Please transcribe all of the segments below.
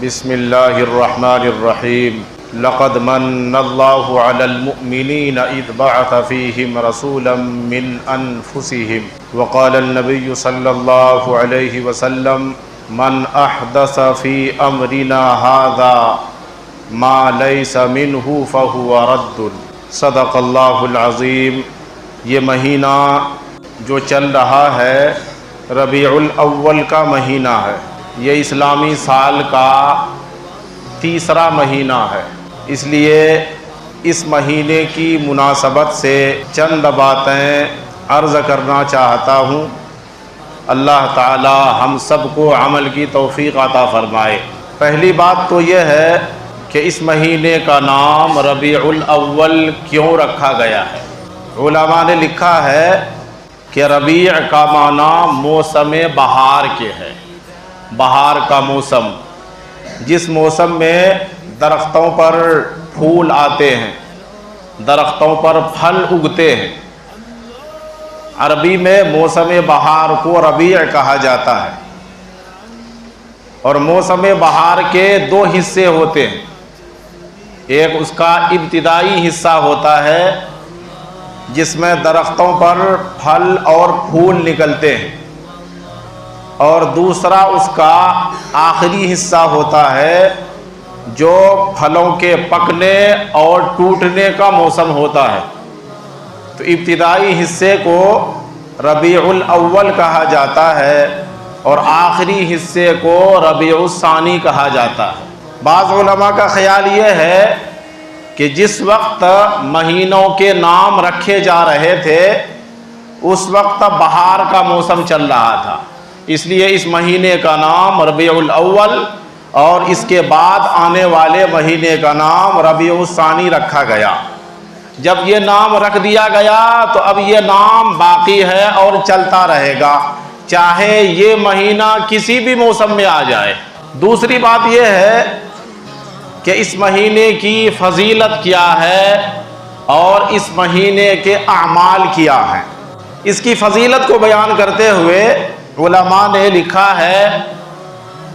بسم اللہ الرحمن الرحیم لقد من اللہ علی المؤمنین اذ بعث فیہم رسولا من انفسہم وقال النبی صلی اللہ علیہ وسلم من احدث فی امرنا ھذا ما لیس منہ فہو رد۔ صدق اللہ العظیم۔ یہ مہینہ جو چل رہا ہے ربیع الاول کا مہینہ ہے، یہ اسلامی سال کا تیسرا مہینہ ہے، اس لیے اس مہینے کی مناسبت سے چند باتیں عرض کرنا چاہتا ہوں۔ اللہ تعالی ہم سب کو عمل کی توفیق عطا فرمائے۔ پہلی بات تو یہ ہے کہ اس مہینے کا نام ربیع الاول کیوں رکھا گیا ہے۔ علماء نے لکھا ہے کہ ربیع کا معنی موسم بہار کے ہے، بہار کا موسم، جس موسم میں درختوں پر پھول آتے ہیں، درختوں پر پھل اگتے ہیں۔ عربی میں موسم بہار کو ربیع کہا جاتا ہے، اور موسم بہار کے دو حصے ہوتے ہیں۔ ایک اس کا ابتدائی حصہ ہوتا ہے جس میں درختوں پر پھل اور پھول نکلتے ہیں، اور دوسرا اس کا آخری حصہ ہوتا ہے جو پھلوں کے پکنے اور ٹوٹنے کا موسم ہوتا ہے۔ تو ابتدائی حصے کو ربیع الاول کہا جاتا ہے اور آخری حصے کو ربیع الثانی کہا جاتا ہے۔ بعض علماء کا خیال یہ ہے کہ جس وقت مہینوں کے نام رکھے جا رہے تھے اس وقت بہار کا موسم چل رہا تھا، اس لیے اس مہینے کا نام ربیع الاول اور اس کے بعد آنے والے مہینے کا نام ربیع الثانی رکھا گیا۔ جب یہ نام رکھ دیا گیا تو اب یہ نام باقی ہے اور چلتا رہے گا، چاہے یہ مہینہ کسی بھی موسم میں آ جائے۔ دوسری بات یہ ہے کہ اس مہینے کی فضیلت کیا ہے اور اس مہینے کے اعمال کیا ہیں۔ اس کی فضیلت کو بیان کرتے ہوئے علماء نے لکھا ہے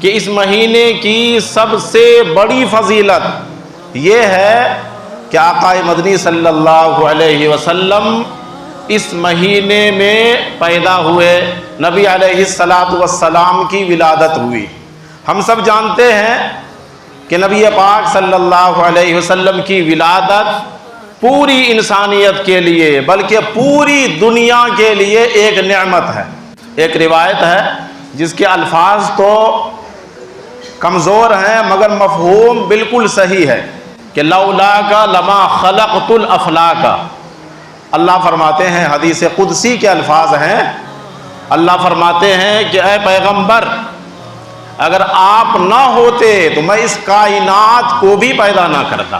کہ اس مہینے کی سب سے بڑی فضیلت یہ ہے کہ آقا مدنی صلی اللہ علیہ وسلم اس مہینے میں پیدا ہوئے، نبی علیہ السلام کی ولادت ہوئی۔ ہم سب جانتے ہیں کہ نبی پاک صلی اللہ علیہ وسلم کی ولادت پوری انسانیت کے لیے بلکہ پوری دنیا کے لیے ایک نعمت ہے۔ ایک روایت ہے جس کے الفاظ تو کمزور ہیں مگر مفہوم بالکل صحیح ہے کہ لولاک لما خلقت الافلاک۔ اللہ فرماتے ہیں، حدیث قدسی کے الفاظ ہیں، اللہ فرماتے ہیں کہ اے پیغمبر اگر آپ نہ ہوتے تو میں اس کائنات کو بھی پیدا نہ کرتا۔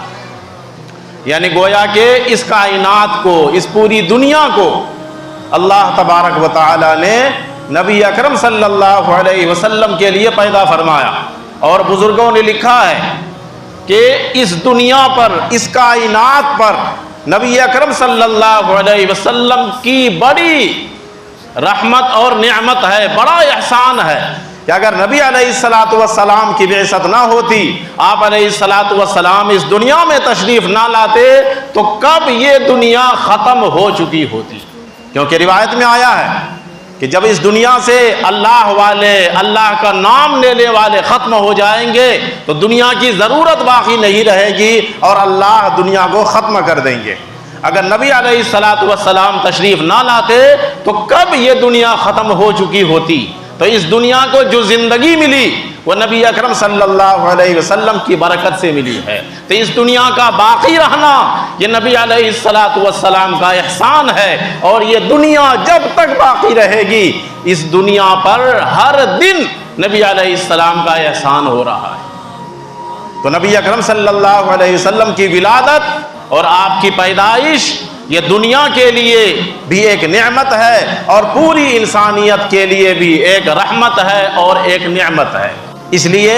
یعنی گویا کہ اس کائنات کو، اس پوری دنیا کو اللہ تبارک و تعالی نے نبی اکرم صلی اللہ علیہ وسلم کے لیے پیدا فرمایا۔ اور بزرگوں نے لکھا ہے کہ اس دنیا پر، اس کائنات پر نبی اکرم صلی اللہ علیہ وسلم کی بڑی رحمت اور نعمت ہے، بڑا احسان ہے کہ اگر نبی علیہ السلام کی بعثت نہ ہوتی، آپ علیہ السلام اس دنیا میں تشریف نہ لاتے تو کب یہ دنیا ختم ہو چکی ہوتی۔ کیونکہ روایت میں آیا ہے کہ جب اس دنیا سے اللہ والے، اللہ کا نام لینے والے ختم ہو جائیں گے تو دنیا کی ضرورت باقی نہیں رہے گی اور اللہ دنیا کو ختم کر دیں گے۔ اگر نبی علیہ السلام تشریف نہ لاتے تو کب یہ دنیا ختم ہو چکی ہوتی۔ تو اس دنیا کو جو زندگی ملی وہ نبی اکرم صلی اللہ علیہ وسلم کی برکت سے ملی ہے۔ تو اس دنیا کا باقی رہنا یہ نبی علیہ السلام کا احسان ہے، اور یہ دنیا جب تک باقی رہے گی اس دنیا پر ہر دن نبی علیہ السلام کا احسان ہو رہا ہے۔ تو نبی اکرم صلی اللہ علیہ وسلم کی ولادت اور آپ کی پیدائش یہ دنیا کے لیے بھی ایک نعمت ہے اور پوری انسانیت کے لیے بھی ایک رحمت ہے اور ایک نعمت ہے۔ اس لیے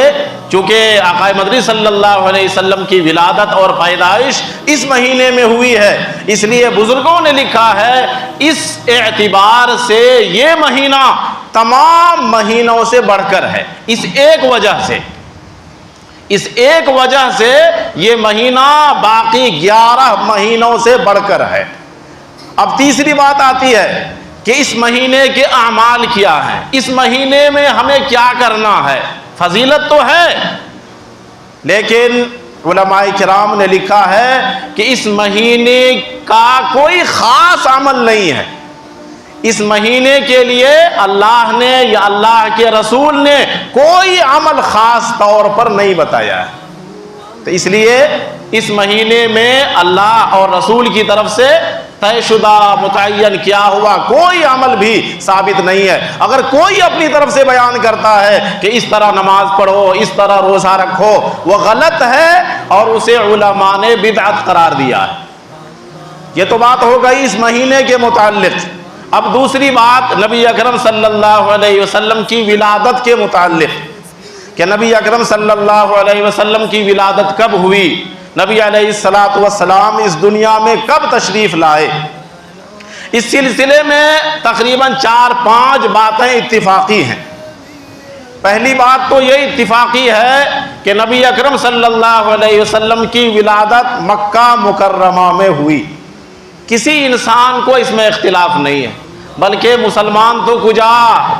چونکہ آقا مدنی صلی اللہ علیہ وسلم کی ولادت اور پیدائش اس مہینے میں ہوئی ہے، اس لیے بزرگوں نے لکھا ہے اس اعتبار سے یہ مہینہ تمام مہینوں سے بڑھ کر ہے، اس ایک وجہ سے اس ایک وجہ سے یہ مہینہ باقی 11 مہینوں سے بڑھ کر ہے۔ اب تیسری بات آتی ہے کہ اس مہینے کے اعمال کیا ہیں، اس مہینے میں ہمیں کیا کرنا ہے۔ فضیلت تو ہے، لیکن علماء کرام نے لکھا ہے کہ اس مہینے کا کوئی خاص عمل نہیں ہے۔ اس مہینے کے لیے اللہ نے یا اللہ کے رسول نے کوئی عمل خاص طور پر نہیں بتایا ہے۔ تو اس لیے اس مہینے میں اللہ اور رسول کی طرف سے طے شدہ متعین کیا ہوا کوئی عمل بھی ثابت نہیں ہے۔ اگر کوئی اپنی طرف سے بیان کرتا ہے کہ اس طرح نماز پڑھو، اس طرح روزہ رکھو، وہ غلط ہے اور اسے علماء نے بدعت قرار دیا ہے۔ یہ تو بات ہو گئی اس مہینے کے متعلق۔ اب دوسری بات نبی اکرم صلی اللہ علیہ وسلم کی ولادت کے متعلق کہ نبی اکرم صلی اللہ علیہ وسلم کی ولادت کب ہوئی، نبی علیہ الصلوۃ والسلام اس دنیا میں کب تشریف لائے۔ اس سلسلے میں تقریباً 4-5 باتیں اتفاقی ہیں۔ پہلی بات تو یہ اتفاقی ہے کہ نبی اکرم صلی اللہ علیہ وسلم کی ولادت مکہ مکرمہ میں ہوئی۔ کسی انسان کو اس میں اختلاف نہیں ہے، بلکہ مسلمان تو کجا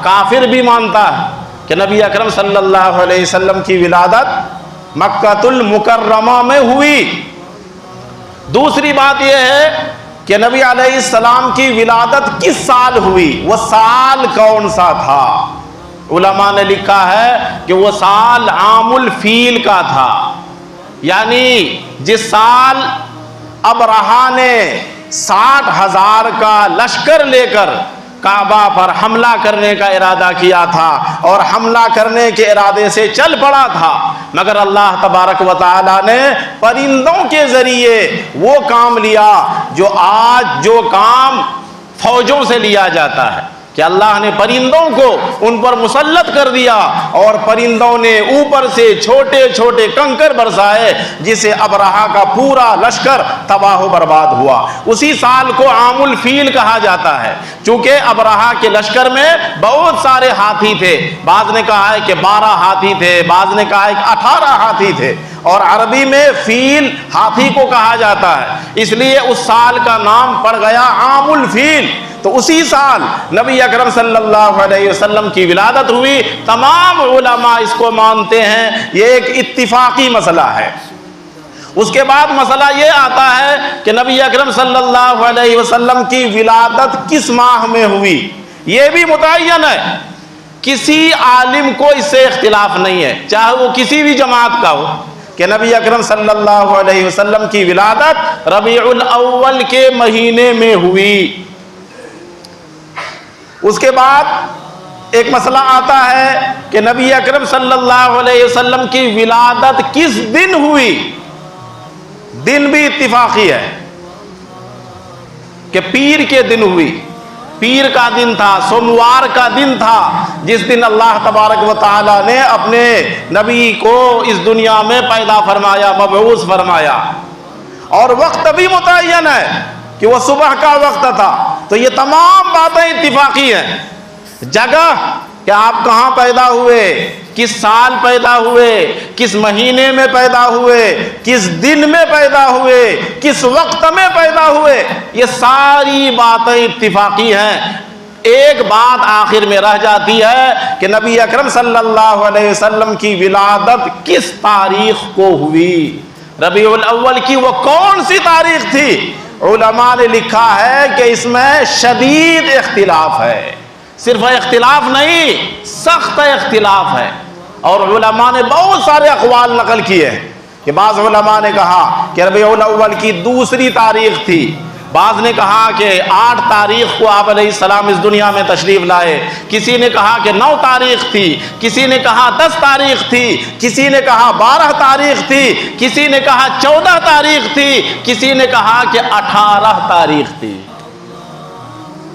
کافر بھی مانتا ہے کہ نبی اکرم صلی اللہ علیہ وسلم کی ولادت مکہ المکرمہ میں ہوئی۔ دوسری بات یہ ہے کہ نبی علیہ السلام کی ولادت کس سال ہوئی، وہ سال کون سا تھا۔ علماء نے لکھا ہے کہ وہ سال عام الفیل کا تھا، یعنی جس سال ابرہہ نے 60,000 کا لشکر لے کر کعبہ پر حملہ کرنے کا ارادہ کیا تھا اور حملہ کرنے کے ارادے سے چل پڑا تھا، مگر اللہ تبارک و تعالی نے پرندوں کے ذریعے وہ کام لیا جو آج جو کام فوجوں سے لیا جاتا ہے، کہ اللہ نے پرندوں کو ان پر مسلط کر دیا اور پرندوں نے اوپر سے چھوٹے چھوٹے کنکر برسائے، جسے ابرہہ کا پورا لشکر تباہ و برباد ہوا۔ اسی سال کو عام الفیل کہا جاتا ہے، چونکہ ابرہہ کے لشکر میں بہت سارے ہاتھی تھے، بعض نے کہا ہے کہ 12 ہاتھی تھے، بعض نے کہا ہے کہ 18 ہاتھی تھے، اور عربی میں فیل ہاتھی کو کہا جاتا ہے، اس لیے اس سال کا نام پڑ گیا عام الفیل۔ تو اسی سال نبی اکرم صلی اللہ علیہ وسلم کی ولادت ہوئی۔ تمام علماء اس کو مانتے ہیں، یہ ایک اتفاقی مسئلہ ہے۔ اس کے بعد مسئلہ یہ آتا ہے کہ نبی اکرم صلی اللہ علیہ وسلم کی ولادت کس ماہ میں ہوئی، یہ بھی متعین ہے۔ کسی عالم کو اس سے اختلاف نہیں ہے، چاہے وہ کسی بھی جماعت کا ہو، کہ نبی اکرم صلی اللہ علیہ وسلم کی ولادت ربیع الاول کے مہینے میں ہوئی۔ اس کے بعد ایک مسئلہ آتا ہے کہ نبی اکرم صلی اللہ علیہ وسلم کی ولادت کس دن ہوئی، دن بھی اتفاقی ہے کہ پیر کے دن ہوئی۔ پیر کا دن تھا، سوموار کا دن تھا، جس دن اللہ تبارک و تعالی نے اپنے نبی کو اس دنیا میں پیدا فرمایا، مبعوث فرمایا، اور وقت بھی متعین ہے کہ وہ صبح کا وقت تھا۔ تو یہ تمام باتیں اتفاقی ہیں۔ جگہ کہ آپ کہاں پیدا ہوئے، کس سال پیدا ہوئے، کس مہینے میں پیدا ہوئے، کس دن میں پیدا ہوئے، کس وقت میں پیدا ہوئے، یہ ساری باتیں اتفاقی ہیں۔ ایک بات آخر میں رہ جاتی ہے کہ نبی اکرم صلی اللہ علیہ وسلم کی ولادت کس تاریخ کو ہوئی، ربیع الاول کی وہ کون سی تاریخ تھی۔ علماء نے لکھا ہے کہ اس میں شدید اختلاف ہے، صرف اختلاف نہیں، سخت اختلاف ہے، اور علماء نے بہت سارے اقوال نقل کیے ہیں کہ بعض علماء نے کہا کہ ربیع الاول کی دوسری تاریخ تھی، بعض نے کہا کہ 8 تاریخ کو آپ علیہ السلام اس دنیا میں تشریف لائے، کسی نے کہا کہ 9 تاریخ تھی، کسی نے کہا 10 تاریخ تھی، کسی نے کہا 12 تاریخ تھی، کسی نے کہا 14 تاریخ تھی، کسی نے کہا کہ 18 تاریخ تھی۔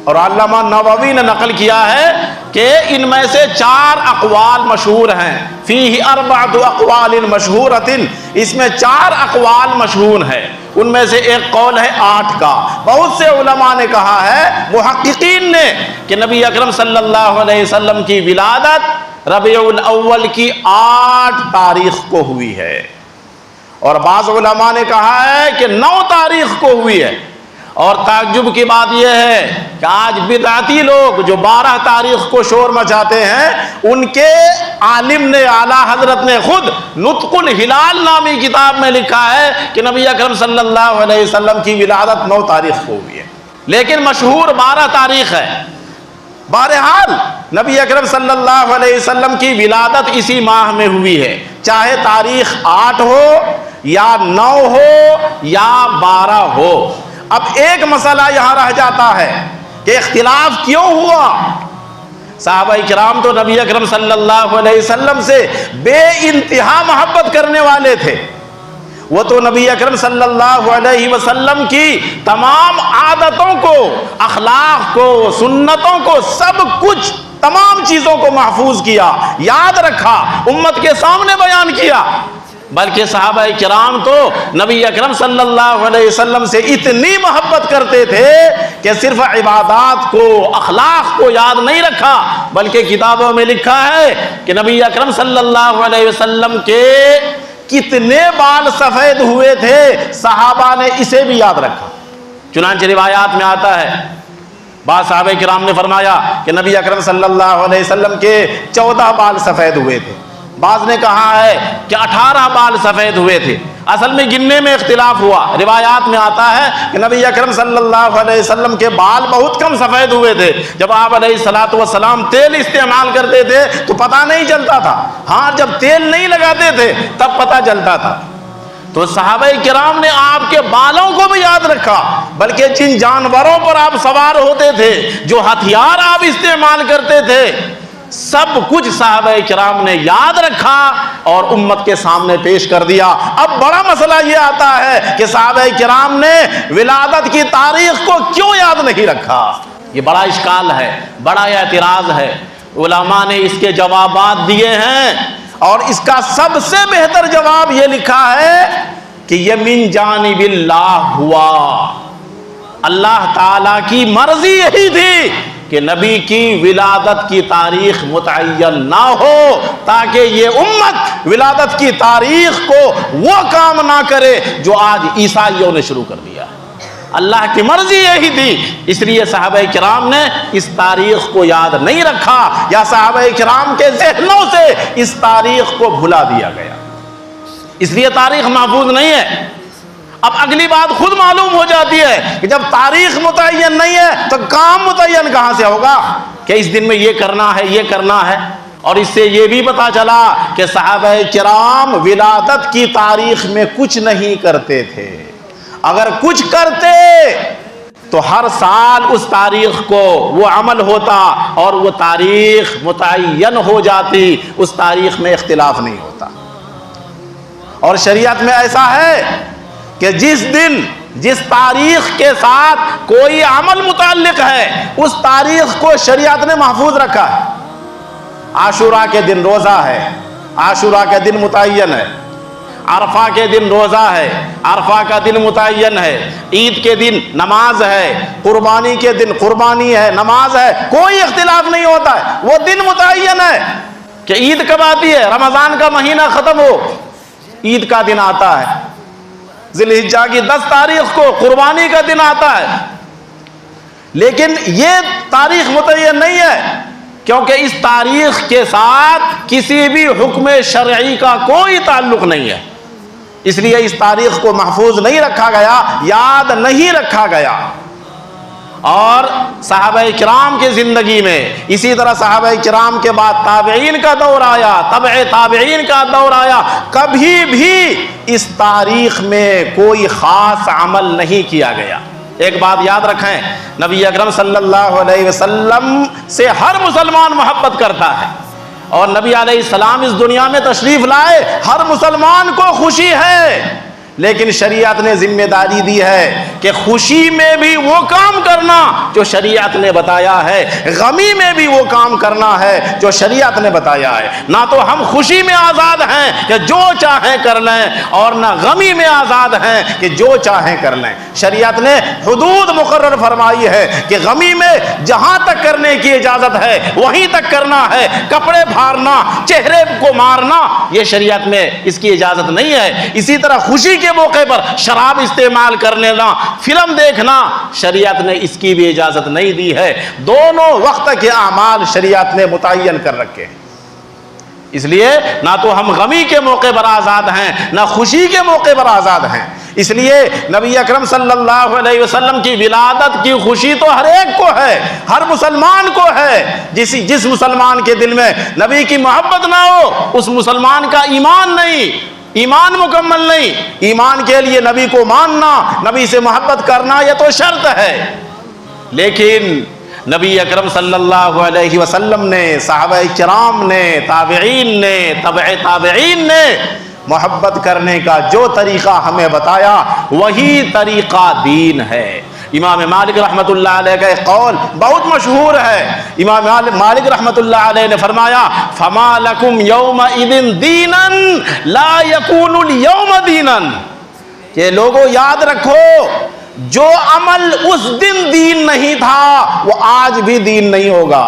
اور علامہ نووی نے نقل کیا ہے کہ ان میں سے 4 اقوال مشہور ہیں، فیہ 4 اقوال مشہورۃ، اس میں 4 اقوال مشہور ہیں۔ ان میں سے ایک قول ہے 8 کا۔ بہت سے علماء نے کہا ہے، محققین نے، کہ نبی اکرم صلی اللہ علیہ وسلم کی ولادت ربیع الاول کی 8 تاریخ کو ہوئی ہے، اور بعض علماء نے کہا ہے کہ 9 تاریخ کو ہوئی ہے۔ اور تعجب کی بات یہ ہے کہ آج بدعتی لوگ جو 12 تاریخ کو شور مچاتے ہیں، ان کے عالم نے، اعلیٰ حضرت نے خود نطق الہلال نامی کتاب میں لکھا ہے کہ نبی اکرم صلی اللہ علیہ وسلم کی ولادت 9 تاریخ کو ہوئی ہے، لیکن مشہور 12 تاریخ ہے۔ بہرحال نبی اکرم صلی اللہ علیہ وسلم کی ولادت اسی ماہ میں ہوئی ہے، چاہے تاریخ 8 ہو یا 9 ہو یا 12 ہو۔ اب ایک مسئلہ یہاں رہ جاتا ہے کہ اختلاف کیوں ہوا؟ صحابہ کرام تو نبی اکرم صلی اللہ علیہ وسلم سے بے انتہا محبت کرنے والے تھے، وہ تو نبی اکرم صلی اللہ علیہ وسلم کی تمام عادتوں کو، اخلاق کو، سنتوں کو، سب کچھ، تمام چیزوں کو محفوظ کیا، یاد رکھا، امت کے سامنے بیان کیا۔ بلکہ صحابہ کرام تو نبی اکرم صلی اللہ علیہ وسلم سے اتنی محبت کرتے تھے کہ صرف عبادات کو، اخلاق کو یاد نہیں رکھا، بلکہ کتابوں میں لکھا ہے کہ نبی اکرم صلی اللہ علیہ وسلم کے کتنے بال سفید ہوئے تھے، صحابہ نے اسے بھی یاد رکھا۔ چنانچہ روایات میں آتا ہے، بعض صحابہ کرام نے فرمایا کہ نبی اکرم صلی اللہ علیہ وسلم کے 14 بال سفید ہوئے تھے، بعض نے کہا ہے کہ 18 بال سفید ہوئے تھے۔ اصل میں گننے میں اختلاف ہوا۔ روایات میں آتا ہے کہ نبی اکرم صلی اللہ علیہ وسلم کے بال بہت کم سفید ہوئے تھے۔ جب آپ علیہ الصلوۃ والسلام تیل استعمال کرتے تھے تو پتہ نہیں چلتا تھا، ہاں جب تیل نہیں لگاتے تھے تب پتہ چلتا تھا۔ تو صحابہ کرام نے آپ کے بالوں کو بھی یاد رکھا، بلکہ جن جانوروں پر آپ سوار ہوتے تھے، جو ہتھیار آپ استعمال کرتے تھے، سب کچھ صحابہ کرام نے یاد رکھا اور امت کے سامنے پیش کر دیا۔ اب بڑا مسئلہ یہ آتا ہے کہ صحابہ کرام نے ولادت کی تاریخ کو کیوں یاد نہیں رکھا؟ یہ بڑا اشکال ہے، بڑا اعتراض ہے۔ علماء نے اس کے جوابات دیے ہیں، اور اس کا سب سے بہتر جواب یہ لکھا ہے کہ یہ من جانب اللہ ہوا، اللہ تعالی کی مرضی یہی تھی کہ نبی کی ولادت کی تاریخ متعین نہ ہو، تاکہ یہ امت ولادت کی تاریخ کو وہ کام نہ کرے جو آج عیسائیوں نے شروع کر دیا۔ اللہ کی مرضی یہی تھی، اس لیے صحابہ کرام نے اس تاریخ کو یاد نہیں رکھا، یا صحابہ کرام کے ذہنوں سے اس تاریخ کو بھلا دیا گیا، اس لیے تاریخ محفوظ نہیں ہے۔ اب اگلی بات خود معلوم ہو جاتی ہے کہ جب تاریخ متعین نہیں ہے تو کام متعین کہاں سے ہوگا کہ اس دن میں یہ کرنا ہے، یہ کرنا ہے۔ اور اس سے یہ بھی پتا چلا کہ صحابہ کرام ولادت کی تاریخ میں کچھ نہیں کرتے تھے، اگر کچھ کرتے تو ہر سال اس تاریخ کو وہ عمل ہوتا اور وہ تاریخ متعین ہو جاتی، اس تاریخ میں اختلاف نہیں ہوتا۔ اور شریعت میں ایسا ہے کہ جس دن، جس تاریخ کے ساتھ کوئی عمل متعلق ہے، اس تاریخ کو شریعت نے محفوظ رکھا ہے۔ عاشوراء کے دن روزہ ہے، عاشوراء کے دن متعین ہے۔ عرفہ کے دن روزہ ہے، عرفہ کا دن متعین ہے۔ عید کے دن نماز ہے، قربانی کے دن قربانی ہے، نماز ہے، کوئی اختلاف نہیں ہوتا ہے، وہ دن متعین ہے۔ کہ عید کب آتی ہے؟ رمضان کا مہینہ ختم ہو، عید کا دن آتا ہے۔ ذی الحجہ کی 10 تاریخ کو قربانی کا دن آتا ہے، لیکن یہ تاریخ متعین نہیں ہے، کیونکہ اس تاریخ کے ساتھ کسی بھی حکم شرعی کا کوئی تعلق نہیں ہے، اس لیے اس تاریخ کو محفوظ نہیں رکھا گیا، یاد نہیں رکھا گیا۔ اور صحابہ کرام کی زندگی میں اسی طرح صحابہ کرام کے بعد تابعین کا دور آیا، تبع تابعین کا دور آیا، کبھی بھی اس تاریخ میں کوئی خاص عمل نہیں کیا گیا۔ ایک بات یاد رکھیں، نبی اکرم صلی اللہ علیہ وسلم سے ہر مسلمان محبت کرتا ہے، اور نبی علیہ السلام اس دنیا میں تشریف لائے، ہر مسلمان کو خوشی ہے لیکن شریعت نے ذمہ داری دی ہے کہ خوشی میں بھی وہ کام کرنا جو شریعت نے بتایا ہے، غمی میں بھی وہ کام کرنا ہے جو شریعت نے بتایا ہے۔ نہ تو ہم خوشی میں آزاد ہیں کہ جو چاہیں کر لیں، اور نہ غمی میں آزاد ہیں کہ جو چاہیں کر لیں۔ شریعت نے حدود مقرر فرمائی ہے کہ غمی میں جہاں تک کرنے کی اجازت ہے وہیں تک کرنا ہے، کپڑے پھاڑنا، چہرے کو مارنا، یہ شریعت میں اس کی اجازت نہیں ہے۔ اسی طرح خوشی کے موقع پر شراب استعمال کر لینا، فلم دیکھنا، شریعت نے اس کی بھی اجازت نہیں دی ہے۔ دونوں وقت کے اعمال شریعت نے متعین کر رکھے ہیں۔ اس لیے نہ تو ہم غمی کے موقع پر آزاد ہیں، نہ خوشی کے موقع پر آزاد ہیں۔ اس لیے نبی اکرم صلی اللہ علیہ وسلم کی ولادت کی خوشی تو ہر ایک کو ہے، ہر مسلمان کو ہے۔ جس مسلمان کے دل میں نبی کی محبت نہ ہو، اس مسلمان کا ایمان نہیں، ایمان مکمل نہیں۔ ایمان کے لیے نبی کو ماننا، نبی سے محبت کرنا یہ تو شرط ہے، لیکن نبی اکرم صلی اللہ علیہ وسلم نے، صحابہ کرام نے، تابعین نے، تبع تابعین نے محبت کرنے کا جو طریقہ ہمیں بتایا وہی طریقہ دین ہے۔ امام مالک رحمۃ اللہ علیہ کا ایک قول بہت مشہور ہے۔ امام مالک رحمۃ اللہ علیہ نے فرمایا فما لکم یومئذ دینا لا یکون اليوم دینا، کہ لوگوں یاد رکھو جو عمل اس دن دین نہیں تھا وہ آج بھی دین نہیں ہوگا۔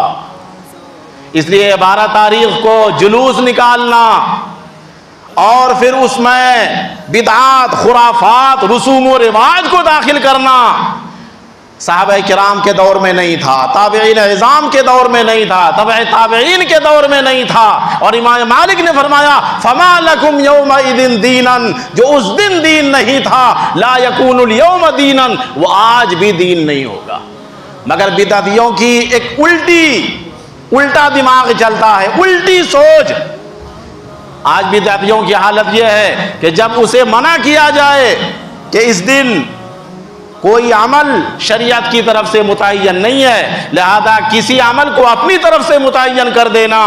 اس لیے 12 تاریخ کو جلوس نکالنا اور پھر اس میں بدعات، خرافات، رسوم و رواج کو داخل کرنا صحابہ کرام کے دور میں نہیں تھا، تابعین اعظام کے دور میں نہیں تھا، تبع تابعین کے دور میں نہیں تھا۔ اور امام مالک نے فرمایا فما لکم یومئذ دینا، جو اس دن دین نہیں تھا، لا یکون اليوم دینا، وہ آج بھی دین نہیں ہوگا۔ مگر بدعتیوں کی ایک الٹا دماغ چلتا ہے، الٹی سوچ۔ آج بدعتیوں کی حالت یہ ہے کہ جب اسے منع کیا جائے کہ اس دن کوئی عمل شریعت کی طرف سے متعین نہیں ہے، لہذا کسی عمل کو اپنی طرف سے متعین کر دینا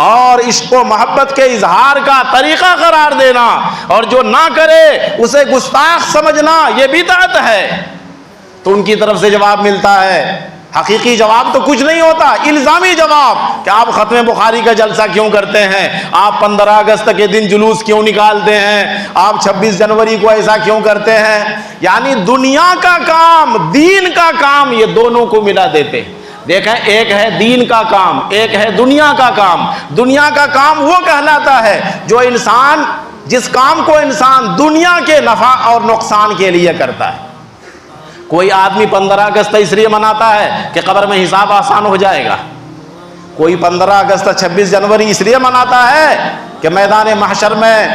اور عشق و محبت کے اظہار کا طریقہ قرار دینا، اور جو نہ کرے اسے گستاخ سمجھنا، یہ بدعت ہے۔ تو ان کی طرف سے جواب ملتا ہے، حقیقی جواب تو کچھ نہیں ہوتا، الزامی جواب کہ آپ ختم بخاری کا جلسہ کیوں کرتے ہیں، آپ 15 اگست کے دن جلوس کیوں نکالتے ہیں، آپ 26 جنوری کو ایسا کیوں کرتے ہیں۔ یعنی دنیا کا کام، دین کا کام، یہ دونوں کو ملا دیتے ہیں۔ دیکھیں، ایک ہے دین کا کام، ایک ہے دنیا کا کام۔ دنیا کا کام وہ کہلاتا ہے جس کام کو انسان دنیا کے نفع اور نقصان کے لیے کرتا ہے۔ کوئی آدمی 15 اگست اس لیے مناتا ہے کہ قبر میں حساب آسان ہو جائے گا، کوئی 15 اگست 26 جنوری اس لیے مناتا ہے کہ میدان محشر میں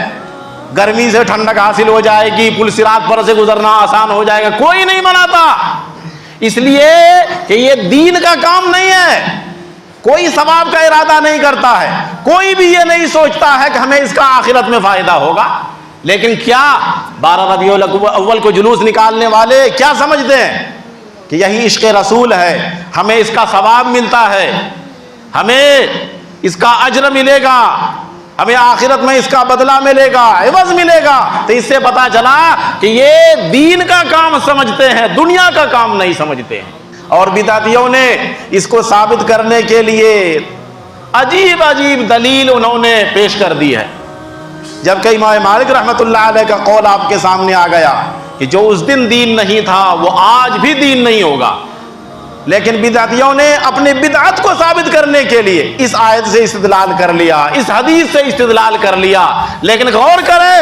گرمی سے ٹھنڈک حاصل ہو جائے گی، پل صراط پر سے گزرنا آسان ہو جائے گا۔ کوئی نہیں مناتا، اس لیے کہ یہ دین کا کام نہیں ہے، کوئی ثواب کا ارادہ نہیں کرتا ہے، کوئی بھی یہ نہیں سوچتا ہے کہ ہمیں اس کا آخرت میں فائدہ ہوگا۔ لیکن کیا 12 ربیع الاول کو جلوس نکالنے والے کیا سمجھتے ہیں کہ یہی عشق رسول ہے، ہمیں اس کا ثواب ملتا ہے، ہمیں اس کا اجر ملے گا، ہمیں آخرت میں اس کا بدلہ ملے گا، عوض ملے گا۔ تو اس سے پتا چلا کہ یہ دین کا کام سمجھتے ہیں، دنیا کا کام نہیں سمجھتے ہیں۔ اور بدعتیوں نے اس کو ثابت کرنے کے لیے عجیب عجیب دلیل انہوں نے پیش کر دی ہے، جبکہ امام مالک رحمۃ اللہ علیہ کا قول آپ کے سامنے آ گیا کہ جو اس دن دین نہیں تھا وہ آج بھی دین نہیں ہوگا۔ لیکن بدعتیوں نے اپنی بدعت کو ثابت کرنے کے لیے اس آیت سے استدلال کر لیا، اس حدیث سے استدلال کر لیا۔ لیکن غور کریں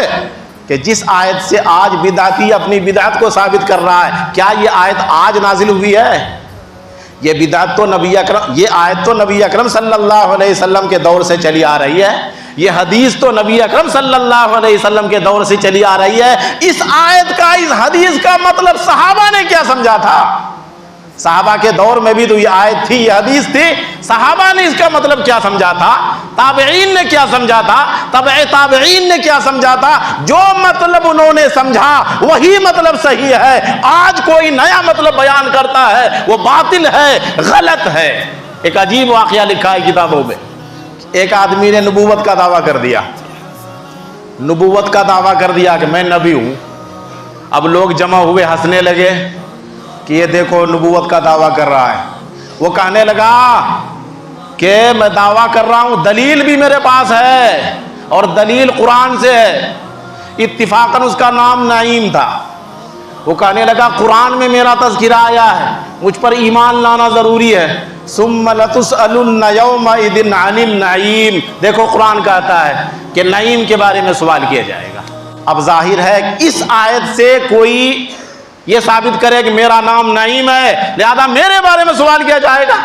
کہ جس آیت سے آج بدعتی اپنی بدعت کو ثابت کر رہا ہے، کیا یہ آیت آج نازل ہوئی ہے؟ یہ بدعت تو یہ آیت تو نبی اکرم صلی اللہ علیہ وسلم کے دور سے چلی آ رہی ہے، یہ حدیث تو نبی اکرم صلی اللہ علیہ وسلم کے دور سے چلی آ رہی ہے۔ اس آیت کا، اس حدیث کا مطلب صحابہ نے کیا سمجھا تھا؟ صحابہ کے دور میں بھی تو یہ آیت تھی، یہ حدیث تھی، صحابہ نے اس کا مطلب کیا سمجھا تھا، تابعین نے کیا سمجھا تھا، تبع تابعین نے کیا سمجھا تھا۔ جو مطلب انہوں نے سمجھا وہی مطلب صحیح ہے۔ آج کوئی نیا مطلب بیان کرتا ہے وہ باطل ہے، غلط ہے۔ ایک عجیب واقعہ لکھا ہے کتابوں میں، ایک آدمی نے نبوت کا دعویٰ کر دیا، نبوت کا دعویٰ کر دیا کہ میں نبی ہوں، اب لوگ جمع ہوئے ہنسنے لگے کہ یہ دیکھو نبوت کا دعویٰ کر رہا ہے. وہ کہنے لگا کہ میں دعویٰ کر رہا ہوں، دلیل بھی میرے پاس ہے اور دلیل قرآن سے ہے. اتفاقاً اس کا نام نعیم تھا. وہ کہنے لگا قرآن میں میرا تذکرہ آیا ہے، مجھ پر ایمان لانا ضروری ہے. ثم لتسألن یومئذ عن النعیم. دیکھو قرآن کہتا ہے کہ نعیم کے بارے میں سوال کیا جائے گا. اب ظاہر ہے کہ اس آیت سے کوئی یہ ثابت کرے کہ میرا نام نعیم ہے لہذا میرے بارے میں سوال کیا جائے گا.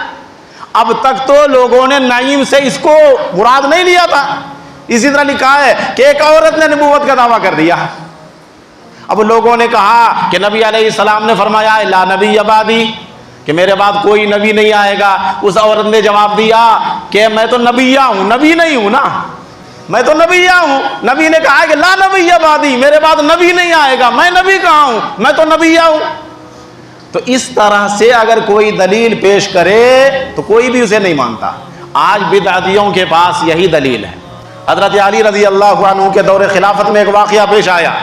اب تک تو لوگوں نے نعیم سے اس کو مراد نہیں لیا تھا. اسی طرح لکھا ہے کہ ایک عورت نے نبوت کا دعویٰ کر دیا. اب لوگوں نے کہا کہ نبی علیہ السلام نے فرمایا لا نبی بعدی، کہ میرے بعد کوئی نبی نہیں آئے گا. اس عورت نے جواب دیا کہ میں تو نبیہ ہوں، نبی نہیں ہوں نا، میں تو نبیہ ہوں. نبی نے کہا کہ لا نبی بعدی، میرے بعد نبی نہیں آئے گا، میں نبی کہاں ہوں، میں تو نبیہ ہوں. تو اس طرح سے اگر کوئی دلیل پیش کرے تو کوئی بھی اسے نہیں مانتا. آج بدعتیوں کے پاس یہی دلیل ہے. حضرت علی رضی اللہ عنہ کے دور خلافت میں ایک واقعہ پیش آیا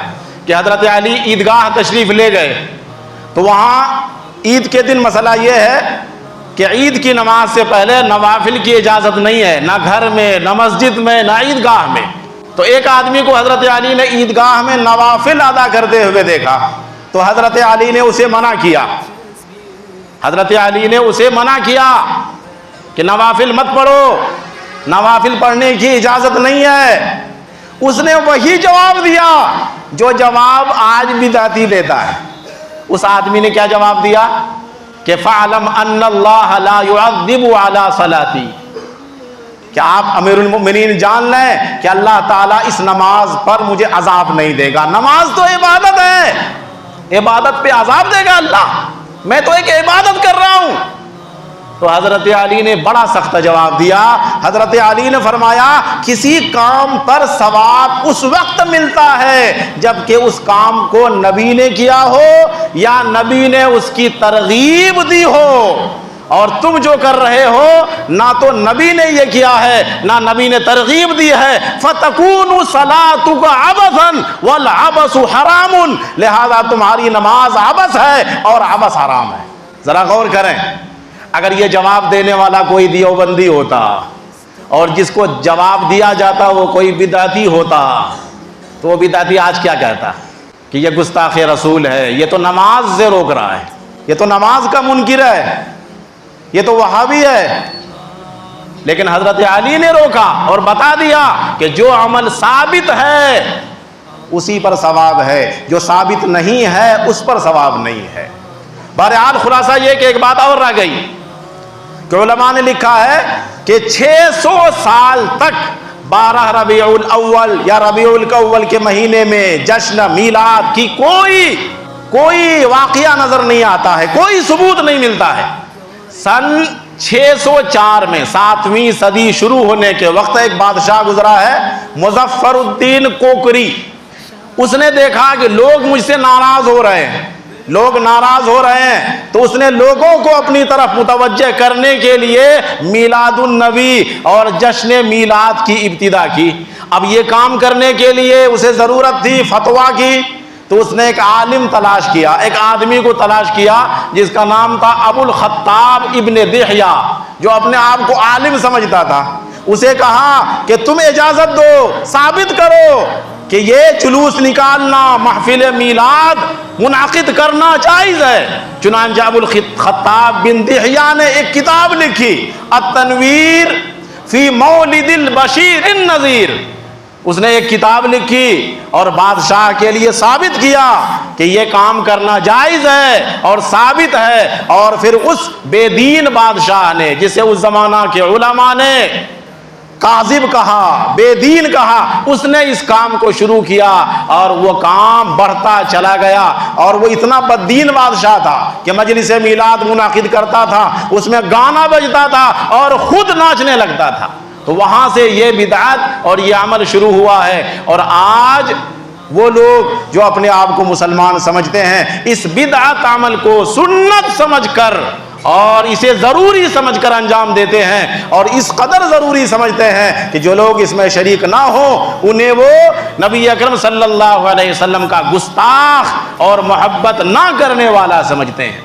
کہ حضرت علی عیدگاہ تشریف لے گئے تو وہاں عید کے دن مسئلہ یہ ہے کہ عید کی نماز سے پہلے نوافل کی اجازت نہیں ہے، نہ گھر میں، نہ مسجد میں، نہ عیدگاہ میں. تو ایک آدمی کو حضرت علی نے عیدگاہ میں نوافل ادا کرتے ہوئے دیکھا تو حضرت علی نے اسے منع کیا. حضرت علی نے اسے منع کیا کہ نوافل مت پڑھو، نوافل پڑھنے کی اجازت نہیں ہے. اس نے وہی جواب دیا جو جواب آج بدعتی دیتا ہے. اس آدمی نے کیا جواب دیا کہ فَعْلَمْ أَنَّ اللَّهَ لَا يُعَذِّبُ عَلَى صَلَاتِي، کہ آپ امیر المؤمنین جان لیں کہ اللہ تعالیٰ اس نماز پر مجھے عذاب نہیں دے گا. نماز تو عبادت ہے، عبادت پہ عذاب دے گا اللہ؟ میں تو ایک عبادت کر رہا ہوں. تو حضرت علی نے بڑا سخت جواب دیا. حضرت علی نے فرمایا کسی کام پر ثواب اس وقت ملتا ہے جبکہ اس کام کو نبی نے کیا ہو یا نبی نے اس کی ترغیب دی ہو. اور تم جو کر رہے ہو نہ تو نبی نے یہ کیا ہے نہ نبی نے ترغیب دی ہے. فَتَكُونُ صَلَاتُكَ عَبَثًا وَالْعَبَثُ حَرَامٌ، لہذا تمہاری نماز عبث ہے اور عبث حرام ہے. ذرا غور کریں، اگر یہ جواب دینے والا کوئی دیوبندی ہوتا اور جس کو جواب دیا جاتا وہ کوئی بدعتی ہوتا تو وہ بدعتی آج کیا کہتا کہ یہ گستاخ رسول ہے، یہ تو نماز سے روک رہا ہے، یہ تو نماز کا منکر ہے، یہ تو وہابی ہے. لیکن حضرت علی نے روکا اور بتا دیا کہ جو عمل ثابت ہے اسی پر ثواب ہے، جو ثابت نہیں ہے اس پر ثواب نہیں ہے. بہرحال خلاصہ یہ کہ ایک بات اور رہ گئی کہ علماء نے لکھا ہے کہ 600 سال تک 12 ربیع الاول یا ربیع الاول کے مہینے میں جشن میلاد کی کوئی واقعہ نظر نہیں آتا ہے، کوئی ثبوت نہیں ملتا ہے. سن 604 میں 7ویں صدی شروع ہونے کے وقت ایک بادشاہ گزرا ہے مظفر الدین کوکری. اس نے دیکھا کہ لوگ مجھ سے ناراض ہو رہے ہیں، لوگ ناراض ہو رہے ہیں، تو اس نے لوگوں کو اپنی طرف متوجہ کرنے کے لیے میلاد النبی اور جشن میلاد کی ابتدا کی. اب یہ کام کرنے کے لیے اسے ضرورت تھی فتویٰ کی، تو اس نے ایک عالم تلاش کیا، ایک آدمی کو تلاش کیا جس کا نام تھا ابو الخطاب ابن دحیہ، جو اپنے آپ کو عالم سمجھتا تھا. اسے کہا کہ تم اجازت دو، ثابت کرو کہ یہ جلوس نکالنا، محفل میلاد منعقد کرنا جائز ہے. چنانچہ ابو الخطاب بن دحیہ نے ایک کتاب لکھی التنویر فی مولد البشیر النذیر. اس نے ایک کتاب لکھی اور بادشاہ کے لیے ثابت کیا کہ یہ کام کرنا جائز ہے اور ثابت ہے. اور پھر اس بے دین بادشاہ نے، جسے اس زمانہ کے علماء نے کاذب کہا، بے دین کہا، اس نے اس کام کو شروع کیا اور وہ کام بڑھتا چلا گیا. اور وہ اتنا بد دین بادشاہ تھا کہ مجلس میلاد منعقد کرتا تھا، اس میں گانا بجتا تھا اور خود ناچنے لگتا تھا. تو وہاں سے یہ بدعت اور یہ عمل شروع ہوا ہے. اور آج وہ لوگ جو اپنے آپ کو مسلمان سمجھتے ہیں اس بدعت عمل کو سنت سمجھ کر اور اسے ضروری سمجھ کر انجام دیتے ہیں، اور اس قدر ضروری سمجھتے ہیں کہ جو لوگ اس میں شریک نہ ہوں انہیں وہ نبی اکرم صلی اللہ علیہ وسلم کا گستاخ اور محبت نہ کرنے والا سمجھتے ہیں۔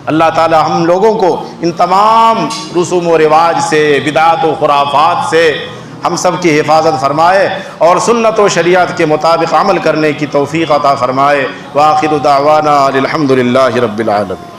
اللہ تعالی ہم لوگوں کو ان تمام رسوم و رواج سے، بدعات و خرافات سے ہم سب کی حفاظت فرمائے اور سنت و شریعت کے مطابق عمل کرنے کی توفیق عطا فرمائے۔ وآخر دعوانا الحمد للہ رب العالمین۔